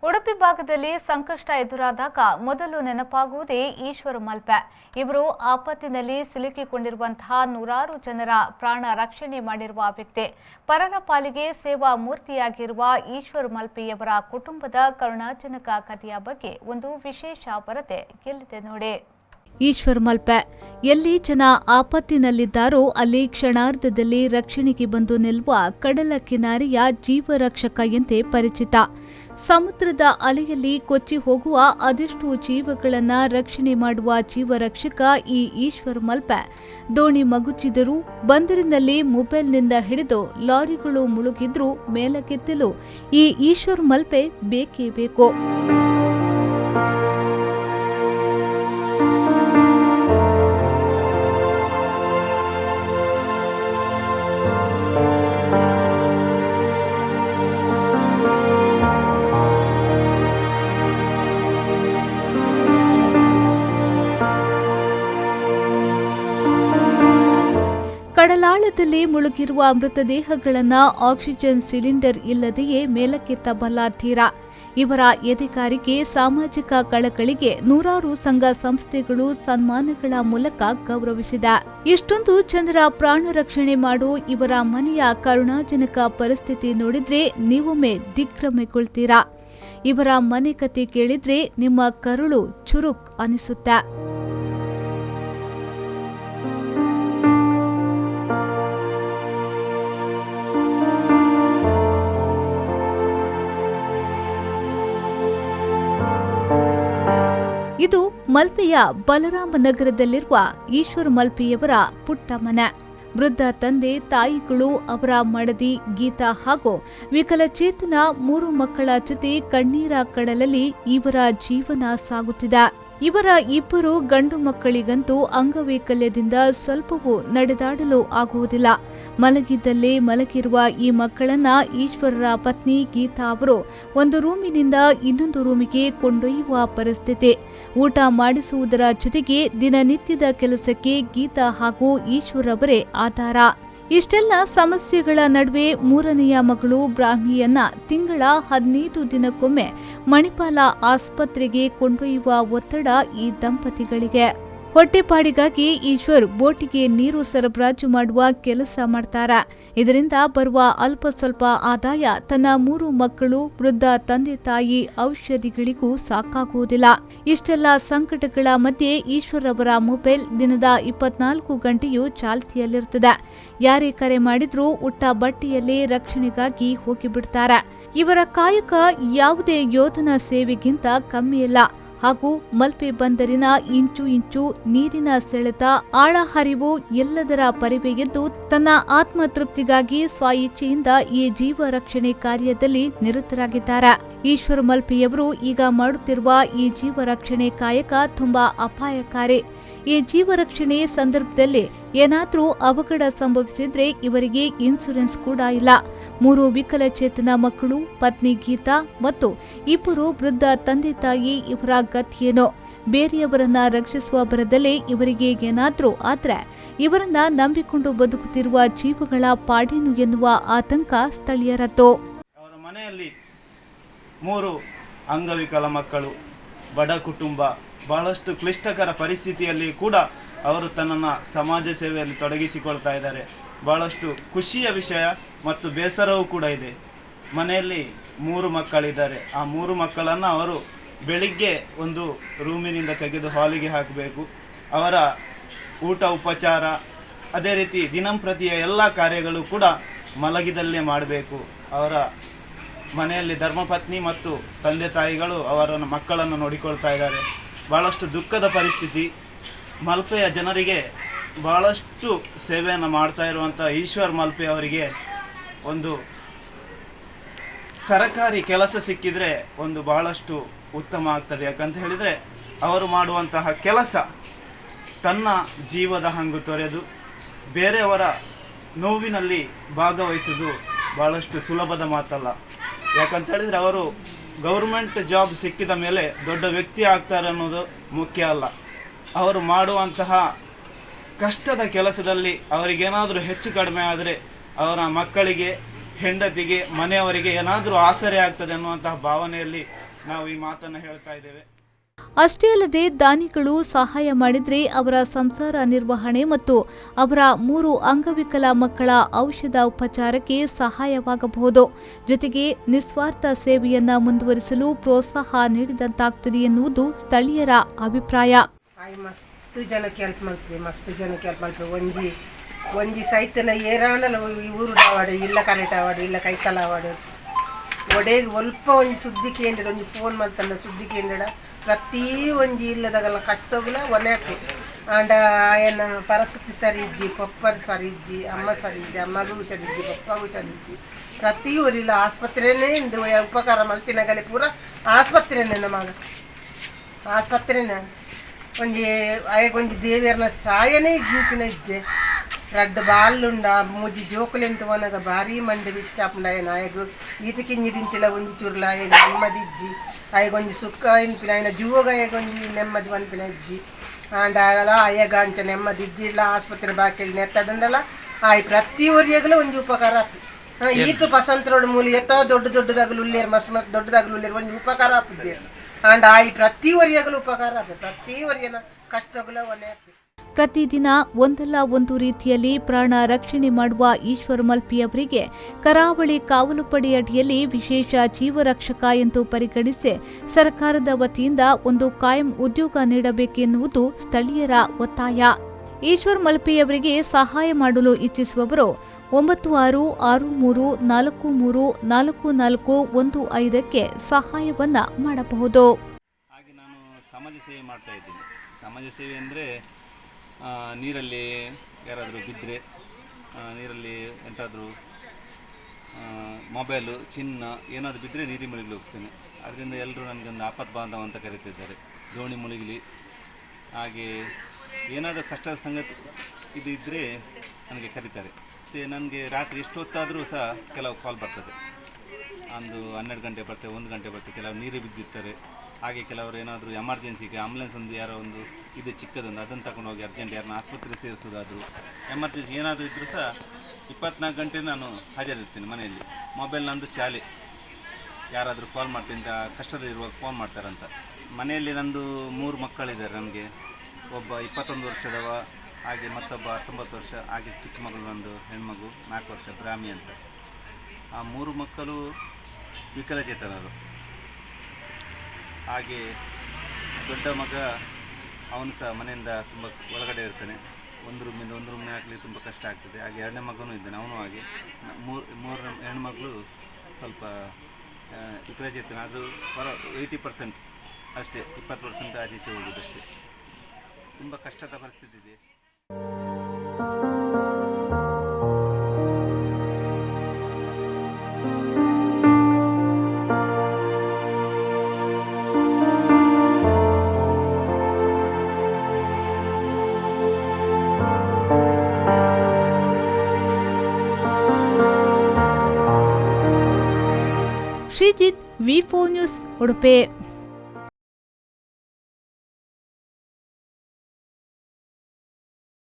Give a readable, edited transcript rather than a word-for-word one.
ಉಡುಪಿ ಭಾಗದಲ್ಲಿ ಸಂಕಷ್ಟ ಎದುರಾದಾಗ ಮೊದಲು ನೆನಪಾಗುವುದೇ ಈಶ್ವರ ಮಲ್ಪೆ. ಇವರು ಆಪತ್ತಿನಲ್ಲಿ ಸಿಲುಕಿಕೊಂಡಿರುವಂತಹ ನೂರಾರು ಜನರ ಪ್ರಾಣ ರಕ್ಷಣೆ ಮಾಡಿರುವ ವ್ಯಕ್ತಿ. ಪರರ ಪಾಲಿಗೆ ಸೇವಾ ಮೂರ್ತಿಯಾಗಿರುವ ಈಶ್ವರ ಮಲ್ಪೆಯವರ ಕುಟುಂಬದ ಕರುಣಾಜನಕ ಕಥೆಯ ಬಗ್ಗೆ ಒಂದು ವಿಶೇಷ ವರದಿ ಗೆಲ್ಲಿದೆ ನೋಡಿ. ಈಶ್ವರ್ ಮಲ್ಪೆ ಎಲ್ಲಿ ಜನ ಆಪತ್ತಿನಲ್ಲಿದ್ದಾರೋ ಅಲ್ಲಿ ಕ್ಷಣಾರ್ಧದಲ್ಲಿ ರಕ್ಷಣೆಗೆ ಬಂದು ನಿಲ್ಲುವ ಕಡಲ ಕಿನಾರೆಯ ಜೀವರಕ್ಷಕ ಎಂದೇ ಪರಿಚಿತ. ಸಮುದ್ರದ ಅಲೆಯಲ್ಲಿ ಕೊಚ್ಚಿ ಹೋಗುವ ಅದೆಷ್ಟು ಜೀವಗಳನ್ನು ರಕ್ಷಣೆ ಮಾಡುವ ಜೀವರಕ್ಷಕ ಈ ಈಶ್ವರ್ ಮಲ್ಪೆ. ದೋಣಿ ಮಗುಚಿದರೂ ಬಂದರಿನಲ್ಲಿ ಮೊಬೈಲ್ನಿಂದ ಹಿಡಿದು ಲಾರಿಗಳು ಮುಳುಗಿದ್ರೂ ಮೇಲಕ್ಕೆತ್ತಲು ಈ ಈಶ್ವರ್ ಮಲ್ಪೆ ಬೇಕೇ ಬೇಕು. ಕಡಲಾಳದಲ್ಲಿ ಮುಳುಗಿರುವ ಮೃತದೇಹಗಳನ್ನು ಆಕ್ಸಿಜನ್ ಸಿಲಿಂಡರ್ ಇಲ್ಲದೆಯೇ ಮೇಲಕ್ಕೆತ್ತಬಲ್ಲ ಧೀರ. ಇವರ ಎದೆಗಾರಿಕೆ ಸಾಮಾಜಿಕ ಕಳಕಳಿಗೆ ನೂರಾರು ಸಂಘ ಸಂಸ್ಥೆಗಳು ಸನ್ಮಾನಗಳ ಮೂಲಕ ಗೌರವಿಸಿದೆ. ಇಷ್ಟೊಂದು ಜನರ ಪ್ರಾಣ ರಕ್ಷಣೆ ಮಾಡೋ ಇವರ ಮನೆಯ ಕರುಣಾಜನಕ ಪರಿಸ್ಥಿತಿ ನೋಡಿದ್ರೆ ನೀವೊಮ್ಮೆ ದಿಗ್ಭ್ರಮೆಗೊಳ್ತೀರಾ. ಇವರ ಮನೆ ಕತೆ ಕೇಳಿದ್ರೆ ನಿಮ್ಮ ಕರುಳು ಚುರುಕ್ ಅನಿಸುತ್ತೆ. ಇದು ಮಲ್ಪೆಯ ಬಲರಾಮನಗರದಲ್ಲಿರುವ ಈಶ್ವರ ಮಲ್ಪೆಯವರ ಪುಟ್ಟ ಮನೆ. ವೃದ್ಧ ತಂದೆ ತಾಯಿಗಳು, ಅವರ ಮಡದಿ ಗೀತಾ ಹಾಗೂ ವಿಕಲಚೇತನ 3 ಮಕ್ಕಳ ಜೊತೆ ಕಣ್ಣೀರ ಕಡಲಲ್ಲಿ ಇವರ ಜೀವನ ಸಾಗುತ್ತಿದೆ. ಇವರ 2 ಗಂಡು ಮಕ್ಕಳಿಗಂತೂ ಅಂಗವೈಕಲ್ಯದಿಂದ ಸ್ವಲ್ಪವೂ ನಡೆದಾಡಲು ಆಗುವುದಿಲ್ಲ. ಮಲಗಿದ್ದಲ್ಲೇ ಮಲಗಿರುವ ಈ ಮಕ್ಕಳನ್ನ ಈಶ್ವರರ ಪತ್ನಿ ಗೀತಾ ಅವರು ಒಂದು ರೂಮಿನಿಂದ ಇನ್ನೊಂದು ರೂಮಿಗೆ ಕೊಂಡೊಯ್ಯುವ ಪರಿಸ್ಥಿತಿ. ಊಟ ಮಾಡಿಸುವುದರ ಜೊತೆಗೆ ದಿನನಿತ್ಯದ ಕೆಲಸಕ್ಕೆ ಗೀತಾ ಹಾಗೂ ಈಶ್ವರ್ ಅವರೇ ಆಧಾರ. ಇಷ್ಟೆಲ್ಲ ಸಮಸ್ಯೆಗಳ ನಡುವೆ 3ನೆಯ ಮಗಳು ಬ್ರಾಹ್ಮಿಯನ್ನ ತಿಂಗಳ 15 ದಿನಕ್ಕೊಮ್ಮೆ ಮಣಿಪಾಲ ಆಸ್ಪತ್ರೆಗೆ ಕೊಂಡೊಯ್ಯುವ ಒತ್ತಡ ಈ ದಂಪತಿಗಳಿಗೆ. ಹೊಟ್ಟೆಪಾಡಿಗಾಗಿ ಈಶ್ವರ್ ಬೋಟಿಗೆ ನೀರು ಸರಬರಾಜು ಮಾಡುವ ಕೆಲಸ ಮಾಡ್ತಾರೆ. ಇದರಿಂದ ಬರುವ ಅಲ್ಪ ಸ್ವಲ್ಪ ಆದಾಯ ತನ್ನ 3 ಮಕ್ಕಳು, ವೃದ್ಧ ತಂದೆ ತಾಯಿ ಔಷಧಿಗಳಿಗೂ ಸಾಕಾಗುವುದಿಲ್ಲ. ಇಷ್ಟೆಲ್ಲ ಸಂಕಟಗಳ ಮಧ್ಯೆ ಈಶ್ವರ್ ಅವರ ಮೊಬೈಲ್ ದಿನದ 24 ಗಂಟೆಯೂ ಚಾಲ್ತಿಯಲ್ಲಿರುತ್ತದೆ. ಯಾರೇ ಕರೆ ಮಾಡಿದ್ರೂ ಉಟ್ಟ ಬಟ್ಟೆಯಲ್ಲೇ ರಕ್ಷಣೆಗಾಗಿ ಹೋಗಿಬಿಡ್ತಾರೆ. ಇವರ ಕಾಯಕ ಯಾವುದೇ ಯೋಧನ ಸೇವೆಗಿಂತ ಕಮ್ಮಿಯಲ್ಲ. ಹಾಗೂ ಮಲ್ಪೆ ಬಂದರಿನ ಇಂಚು ನೀರಿನ ಸೆಳೆತ, ಆಳ ಹರಿವು ಎಲ್ಲದರ ಪರಿವೆ ಎದ್ದು ತನ್ನ ಆತ್ಮತೃಪ್ತಿಗಾಗಿ ಸ್ವಇಚ್ಛೆಯಿಂದ ಈ ಜೀವ ರಕ್ಷಣೆ ಕಾರ್ಯದಲ್ಲಿ ನಿರತರಾಗಿದ್ದಾರೆ. ಈಶ್ವರ ಮಲ್ಪೆಯವರು ಈಗ ಮಾಡುತ್ತಿರುವ ಈ ಜೀವ ರಕ್ಷಣೆ ಕಾಯಕ ತುಂಬಾ ಅಪಾಯಕಾರಿ. ಈ ಜೀವ ರಕ್ಷಣೆ ಸಂದರ್ಭದಲ್ಲಿ ಏನಾದರೂ ಅವಘಡ ಸಂಭವಿಸಿದ್ರೆ ಇವರಿಗೆ ಇನ್ಸೂರೆನ್ಸ್ ಕೂಡ ಇಲ್ಲ. 3 ವಿಕಲಚೇತನ ಮಕ್ಕಳು, ಪತ್ನಿ ಗೀತಾ ಮತ್ತು 2 ವೃದ್ಧ ತಂದೆ ತಾಯಿ ಇವರ ಗತಿಯೇನೋ. ಬೇರೆಯವರನ್ನ ರಕ್ಷಿಸುವ ಬರದಲ್ಲೇ ಇವರಿಗೆ ಏನಾದ್ರೂ ಆದ್ರೆ ಇವರನ್ನ ನಂಬಿಕೊಂಡು ಬದುಕುತ್ತಿರುವ ಜೀವಗಳ ಪಾಡೇನು ಎನ್ನುವ ಆತಂಕ ಸ್ಥಳೀಯರದ್ದು. ಅವರ ಮನೆಯಲ್ಲಿ 3 ಅಂಗವಿಕಲ ಮಕ್ಕಳು, ಬಡ ಕುಟುಂಬ, ಬಹಳಷ್ಟು ಕ್ಲಿಷ್ಟಕರ ಪರಿಸ್ಥಿತಿಯಲ್ಲಿ ಕೂಡ ಅವರು ತನ್ನನ್ನು ಸಮಾಜ ಸೇವೆಯಲ್ಲಿ ತೊಡಗಿಸಿಕೊಳ್ತಾ ಇದ್ದಾರೆ. ಬಹಳಷ್ಟು ಖುಷಿಯ ವಿಷಯ ಮತ್ತು ಬೇಸರವೂ ಕೂಡ ಇದೆ. ಮನೆಯಲ್ಲಿ 3 ಮಕ್ಕಳಿದ್ದಾರೆ. ಆ 3 ಮಕ್ಕಳನ್ನು ಅವರು ಬೆಳಿಗ್ಗೆ ಒಂದು ರೂಮಿನಿಂದ ತೆಗೆದು ಹಾಲಿಗೆ ಹಾಕಬೇಕು. ಅವರ ಊಟ ಉಪಚಾರ, ಅದೇ ರೀತಿ ದಿನಂಪ್ರತಿಯ ಎಲ್ಲ ಕಾರ್ಯಗಳು ಕೂಡ ಮಲಗಿದಲ್ಲೇ ಮಾಡಬೇಕು. ಅವರ ಮನೆಯಲ್ಲಿ ಧರ್ಮಪತ್ನಿ ಮತ್ತು ತಂದೆ ತಾಯಿಗಳು ಅವರ ಮಕ್ಕಳನ್ನು ನೋಡಿಕೊಳ್ತಾ ಇದ್ದಾರೆ. ಭಾಳಷ್ಟು ದುಃಖದ ಪರಿಸ್ಥಿತಿ. ಮಲ್ಪೆಯ ಜನರಿಗೆ ಭಾಳಷ್ಟು ಸೇವೆಯನ್ನು ಮಾಡ್ತಾ ಇರುವಂಥ ಈಶ್ವರ್ ಮಲ್ಪೆ ಅವರಿಗೆ ಒಂದು ಸರಕಾರಿ ಕೆಲಸ ಸಿಕ್ಕಿದರೆ ಒಂದು ಭಾಳಷ್ಟು ಉತ್ತಮ ಆಗ್ತದೆ. ಯಾಕಂತ ಹೇಳಿದರೆ ಅವರು ಮಾಡುವಂತಹ ಕೆಲಸ ತನ್ನ ಜೀವದ ಹಂಗು ತೊರೆದು ಬೇರೆಯವರ ನೋವಿನಲ್ಲಿ ಭಾಗವಹಿಸುವುದು ಭಾಳಷ್ಟು ಸುಲಭದ ಮಾತಲ್ಲ. ಯಾಕಂತ ಹೇಳಿದರೆ ಅವರು ಗೌರ್ಮೆಂಟ್ ಜಾಬ್ ಸಿಕ್ಕಿದ ಮೇಲೆ ದೊಡ್ಡ ವ್ಯಕ್ತಿ ಆಗ್ತಾರೆ ಅನ್ನೋದು ಮುಖ್ಯ ಅಲ್ಲ. ಅವರು ಮಾಡುವಂತಹ ಕಷ್ಟದ ಕೆಲಸದಲ್ಲಿ ಅವರಿಗೇನಾದರೂ ಹೆಚ್ಚು ಕಡಿಮೆ ಆದರೆ ಅವರ ಮಕ್ಕಳಿಗೆ, ಹೆಂಡತಿಗೆ, ಮನೆಯವರಿಗೆ ಏನಾದರೂ ಆಸರೆ ಆಗ್ತದೆ ಅನ್ನುವಂತಹ ಭಾವನೆಯಲ್ಲಿ ನಾವು ಈ ಮಾತನ್ನು ಹೇಳ್ತಾ ಇದ್ದೇವೆ. ಅಷ್ಟೇ ಅಲ್ಲದೆ ದಾನಿಗಳು ಸಹಾಯ ಮಾಡಿದ್ರೆ ಅವರ ಸಂಸಾರ ನಿರ್ವಹಣೆ ಮತ್ತು ಅವರ 3 ಅಂಗವಿಕಲ ಮಕ್ಕಳ ಔಷಧ ಉಪಚಾರಕ್ಕೆ ಸಹಾಯವಾಗಬಹುದು. ಜೊತೆಗೆ ನಿಸ್ವಾರ್ಥ ಸೇವೆಯನ್ನ ಮುಂದುವರಿಸಲು ಪ್ರೋತ್ಸಾಹ ನೀಡಿದಂತಾಗ್ತದೆ ಎನ್ನುವುದು ಸ್ಥಳೀಯರ ಅಭಿಪ್ರಾಯ. ಮಸ್ತ್ ಜನಕ್ಕೆ ಹೆಲ್ಪ್ ಮಾಡ್ತೀವಿ ಒಂಜಿ ಸೈತನ ಏರಾನಲ್ಲ ಊರು ಆವಾಡು ಇಲ್ಲ ಕರೆಕ್ಟ್ ಆವಾಡು ಇಲ್ಲ ಕೈತಲ ಆವಾಡು ಒಡೆಗೆ ಒಲ್ಪ ಒಂಜಿ ಸುದ್ದಿ ಕೇಂದ್ರ ಒಂಜಿ ಫೋನ್ ಮಾಡ್ತಲ್ಲ ಸುದ್ದಿ ಕೇಂದ್ರ ಪ್ರತಿ ಒಂಜಿ ಇಲ್ಲದಾಗಲ್ಲ ಕಷ್ಟೋಗಲ ಒನೆಕ್ಕೆ ಆಂಡ ಆಯನ ಪರಿಸ್ಥಿತಿ ಸರಿ ಇಜ್ಜಿ ಪಪ್ಪರ್ ಸರಿ ಇಜ್ಜಿ ಅಮ್ಮ ಸರಿ ಇಜ್ಜಿ ಅಮ್ಮಗೂ ಹುಷಾರಿಜ್ಜಿ ಪಪ್ಪಗೂ ಹುಷಾರಿಜ್ಜಿ ಪ್ರತಿ ಊರಿಲ್ಲ ಆಸ್ಪತ್ರೆನೇ ಇಂದು ಉಪಕಾರ ಮಲ್ತಿನಗಲೆ ಪೂರ ಆಸ್ಪತ್ರೆನೇ ನಮಗ ಆಸ್ಪತ್ರೆನೇ ಒಂಜಿ ದೇವಿಯರ್ನ ಸಾಯನೇ ಜೂಪಿನ ಇಜ್ಜೆ ರಡ್ಡು ಬಾಲ್ಲುಂಡ ಮೂಜಿ ಜೋಕುಲೆಂತ ಒನಗ ಭಾರಿ ಮಂಡೆ ಬಿಚ್ಚಾಪುಂಡ ಆಯನ ಆಯಗು ಈತಕಿಂಜಿರಿಂಚಿಲ ಒಂಜಿ ಚುರ್ಲ ಆಯಗ ನೆಮ್ಮದಿಜ್ಜಿ ಆಯಗೊಂಜಿ ಸುಖ ಎನ್ಪಿನ ಆಯನ ಜೂವಗ ಆಯಗೊಂಜಿ ನೆಮ್ಮದಿ ಪನ್ಪಿನ ಇಜ್ಜಿ ಆಂಡ ಆಯಗ ಅಂಚ ನೆಮ್ಮದಿ ಇಜ್ಜಿಲ್ಲ ಆಸ್ಪತ್ರೆ ಬಾಕಿ ನೆತ್ತಡಂದಲ್ಲ ಆಯ್ ಪ್ರತಿ ಊರಿಯಾಗಲೂ ಒಂಜಿ ಉಪಕಾರ ಆಪಿ ಈತು ಪಸಂತ ರೋಡ್ ಮೂಲಿ ಎತ್ತೋ ದೊಡ್ಡದಾಗಲು ಉಳ್ಳೇರು ಮಸ್ತ್ ದೊಡ್ಡದಾಗಲು ಉಳ್ಳೇರು ಒಂಜಿ ಉಪಕಾರ ಆಪಿದ್ದೆ ಆಂಡ ಆಯ್ ಪ್ರತಿ ಊರಿಯಾಗಲೂ ಉಪಕಾರ ಆಪಿ ಪ್ರತಿ ಊರಿಯನ ಕಷ್ಟಗಳ ಒಲೆ ಆಪಿ. ಪ್ರತಿದಿನ ಒಂದಲ್ಲ ಒಂದು ರೀತಿಯಲ್ಲಿ ಪ್ರಾಣ ರಕ್ಷಣೆ ಮಾಡುವ ಈಶ್ವರ್ ಮಲ್ಪಿಯವರಿಗೆ ಕರಾವಳಿ ಕಾವಲು ಪಡೆ ಅಡಿಯಲ್ಲಿ ವಿಶೇಷ ಜೀವರಕ್ಷಕ ಎಂದು ಪರಿಗಣಿಸಿ ಸರ್ಕಾರದ ವತಿಯಿಂದ ಒಂದು ಕಾಯಂ ಉದ್ಯೋಗ ನೀಡಬೇಕೆನ್ನುವುದು ಸ್ಥಳೀಯರ ಒತ್ತಾಯ. ಈಶ್ವರ್ ಮಲ್ಪಿಯವರಿಗೆ ಸಹಾಯ ಮಾಡಲು ಇಚ್ಛಿಸುವವರು 9663434415ಕ್ಕೆ ಸಹಾಯವನ್ನ ಮಾಡಬಹುದು. ಹಾಗೆ ನಾನು ಸಮಾಜ ಸೇವೆ ಮಾಡ್ತಾ ಇದ್ದೀನಿ. ಸಮಾಜ ಸೇವೆ ಅಂದರೆ ನೀರಲ್ಲಿ ಯಾರಾದರೂ ಬಿದ್ದರೆ ನೀರಲ್ಲಿ ಎಂತಾದರೂ ಮೊಬೈಲು ಚಿನ್ನ ಏನಾದರೂ ಬಿದ್ದರೆ ನೀರಿಗೆ ಮುಳುಗಲಿ ಹೋಗ್ತೇನೆ. ಅದರಿಂದ ಎಲ್ಲರೂ ನನಗೊಂದು ಆಪತ್ ಬಾಂಧವ ಅಂತ ಕರೀತಿದ್ದಾರೆ. ದೋಣಿ ಮುಳುಗಲಿ ಹಾಗೆ ಏನಾದರೂ ಕಷ್ಟದ ಸಂಗತಿ ಇದು ಇದ್ದರೆ ನನಗೆ ಕರೀತಾರೆ. ಮತ್ತು ನನಗೆ ರಾತ್ರಿ ಎಷ್ಟು ಹೊತ್ತಾದರೂ ಸಹ ಕೆಲವು ಕಾಲ್ ಬರ್ತದೆ. ಒಂದು 12 ಗಂಟೆ ಬರ್ತದೆ, 1 ಗಂಟೆ ಬರ್ತದೆ. ಕೆಲವರು ನೀರು ಬಿದ್ದಿರ್ತಾರೆ. ಹಾಗೆ ಕೆಲವರು ಏನಾದರೂ ಎಮರ್ಜೆನ್ಸಿಗೆ ಆಂಬುಲೆನ್ಸ್ ಒಂದು ಯಾರೋ ಒಂದು ಇದು ಚಿಕ್ಕದೊಂದು ಅದನ್ನು ತಗೊಂಡು ಹೋಗಿ ಅರ್ಜೆಂಟ್ ಯಾರನ್ನ ಆಸ್ಪತ್ರೆ ಸೇರಿಸೋದಾದರೂ ಎಮರ್ಜೆನ್ಸಿ ಏನಾದರೂ ಇದ್ದರೂ ಸಹ 24 ಗಂಟೆ ನಾನು ಹಾಜರಿರ್ತೀನಿ ಮನೆಯಲ್ಲಿ. ಮೊಬೈಲ್ ನಂದು ಶಾಲೆ, ಯಾರಾದರೂ ಕಾಲ್ ಮಾಡ್ತೀನಿ ಅಂತ ಕಷ್ಟದಲ್ಲಿರುವಾಗ ಫೋನ್ ಮಾಡ್ತಾರಂತ. ಮನೆಯಲ್ಲಿ ನಂದು 3 ಮಕ್ಕಳಿದ್ದಾರೆ ನನಗೆ. ಒಬ್ಬ 21 ವರ್ಷದವ, ಹಾಗೆ ಮತ್ತೊಬ್ಬ 19 ವರ್ಷ, ಹಾಗೆ ಚಿಕ್ಕ ಮಗಳು ಒಂದು ಹೆಣ್ಮಗು 4 ವರ್ಷ ಬ್ರಾಹ್ಮಿ ಅಂತ. ಆ 3 ಮಕ್ಕಳು ವಿಕಲಚೇತನರು. ಹಾಗೆ ದೊಡ್ಡ ಮಗ ಅವನು ಸಹ ಮನೆಯಿಂದ ತುಂಬ ಒಳಗಡೆ ಇರ್ತಾನೆ. ಒಂದು ರೂಮಿಂದ ಒಂದು ರೂಮ್ನೇ ಆಗಲಿ ತುಂಬ ಕಷ್ಟ ಆಗ್ತದೆ. ಹಾಗೆ 2ನೇ ಮಗನೂ ಇದ್ದಾನೆ, ಅವನು ಹಾಗೆ. ಮೂರು ಹೆಣ್ಮಗಳು ಸ್ವಲ್ಪ ವಿಕಲಚೇತನ, ಅದು 80% ಅಷ್ಟೇ, 20% ಆಚೀಚೆ ಹೋಗೋದಷ್ಟೇ. ತುಂಬ ಕಷ್ಟದ ಪರಿಸ್ಥಿತಿ ಇದೆ. ಶ್ರೀಜಿತ್, ವಿ4 ನ್ಯೂಸ್, ಉಡುಪಿ.